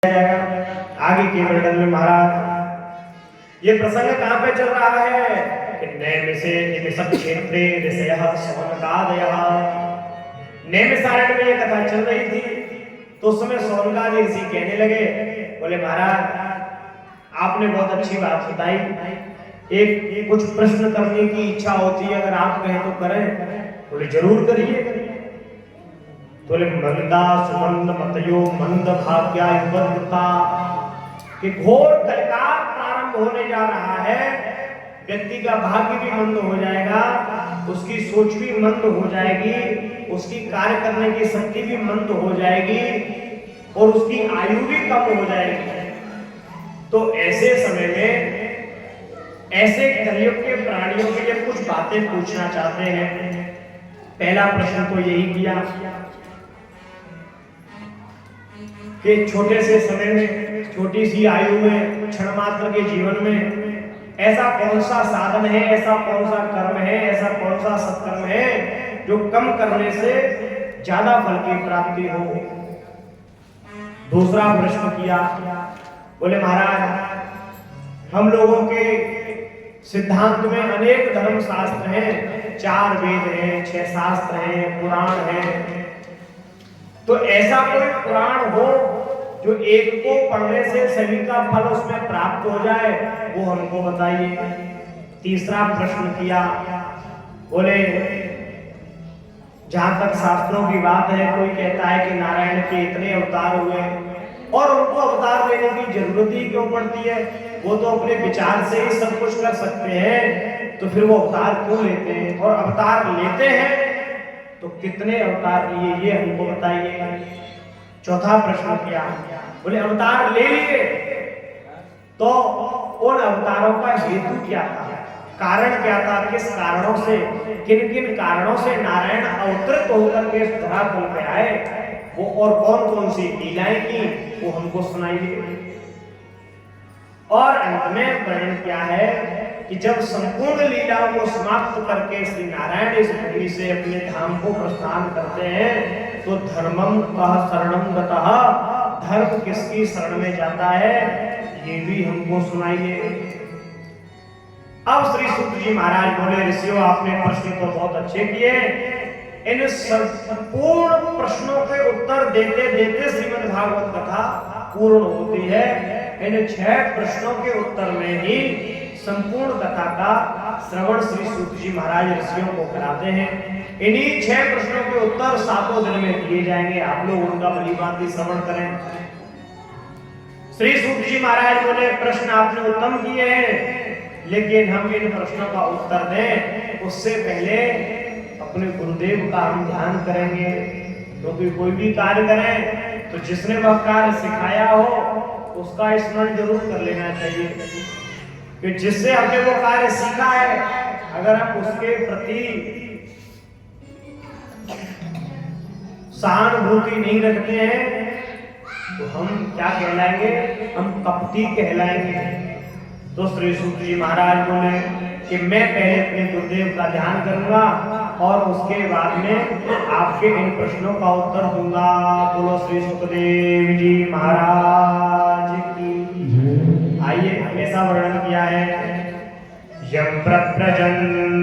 आगे के वर्णन में महाराज ये प्रसंग कहां पे चल रहा है कि नैमिषे निमिषक क्षेत्रे ऋषयः शौनकादयः। नैमिषारण्य में ये कथा चल रही थी तो उस समय शौनकादि ऋषि कहने लगे, बोले महाराज आपने बहुत अच्छी बात बताई, एक कुछ प्रश्न करने की इच्छा होती है, अगर आप कहें तो करें। बोले जरूर करिए। बोले मंदा सुमंद मतयो मंद भाग्या युवता कि घोर कलिकाल प्रारंभ होने जा रहा है, व्यक्ति का भाग्य भी मंद हो जाएगा, उसकी सोच भी मंद हो जाएगी, उसकी कार्य करने की शक्ति भी मंद हो जाएगी और उसकी आयु भी कम हो जाएगी। तो ऐसे समय में ऐसे कलयुग के प्राणियों के लिए कुछ बातें पूछना चाहते हैं। पहला प्रश्न तो यही किया कि छोटे से समय में, छोटी सी आयु में, क्षण मात्र के जीवन में ऐसा कौन सा साधन है, ऐसा कौन सा कर्म है, ऐसा कौन सा सत्कर्म है जो कम करने से ज्यादा फल की प्राप्ति हो। दूसरा प्रश्न किया, बोले महाराज हम लोगों के सिद्धांत में अनेक धर्म शास्त्र हैं, 4 वेद हैं, 6 शास्त्र हैं, पुराण हैं, तो ऐसा कोई पुराण हो जो एक को पढ़ने से सभी का फल उसमें प्राप्त हो जाए, वो हमको बताइए। तीसरा प्रश्न किया, बोले जहां तक शास्त्रों की बात है, कोई कहता है कि नारायण के इतने अवतार हुए और उनको अवतार लेने की जरूरत ही क्यों पड़ती है, वो तो अपने विचार से ही सब कुछ कर सकते हैं, तो फिर वो अवतार क्यों लेते हैं, और अवतार लेते हैं तो कितने अवतार लिए, ये हमको बताइए। चौथा प्रश्न किया, बोले अवतार ले लिए तो उन अवतारों का हेतु क्या था, कारण क्या था, किस कारणों से, किन किन कारणों से नारायण अवतरित होकर के धरातल पे आए, वो और कौन कौन सी लीलाएं की, वो हमको सुनाइए। और अंत में वर्णन क्या है कि जब संपूर्ण लीलाओं को समाप्त करके श्री नारायण इस भूमि से अपने धाम को प्रस्थान करते हैं तो धर्मम कह शरणम गतः, धर्म किसकी शरण में जाता है, ये भी हमको सुनाइए। अब श्री सूत जी महाराज बोले, ऋषियों आपने प्रश्न तो बहुत अच्छे किए, इन संपूर्ण प्रश्नों के उत्तर देते देते श्रीमद् भागवत कथा पूर्ण होती है। इन 6 प्रश्नों के उत्तर में ही संपूर्ण कथा का श्रवण श्री सूत जी महाराज ऋषियों को कराते हैं। इन्हीं 6 प्रश्नों के उत्तर 7 दिन में दिए जाएंगे, आप लोग उनका भलीभांति श्रवण करें। श्री सूत जी महाराज बोले, प्रश्न आपने उत्तम किए हैं, लेकिन हम इन प्रश्नों का उत्तर दें उससे पहले अपने गुरुदेव का हम ध्यान करेंगे, क्योंकि कोई भी कार्य करें तो जिसने वह कार्य सिखाया हो उसका स्मरण जरूर कर लेना चाहिए, कि जिससे हमने वो कार्य सीखा है अगर हम उसके प्रति सहानुभूति नहीं रखते हैं तो हम क्या कहलाएंगे, हम कपटी कहलाएंगे। तो श्री सूत जी महाराज बोले कि मैं पहले अपने गुरुदेव का ध्यान करूंगा और उसके बाद में आपके इन प्रश्नों का उत्तर दूंगा। बोलो श्री सुखदेव जी महाराज की। आइए, ऐसा वर्णन किया है, यम प्रव्रजन्तमनुपे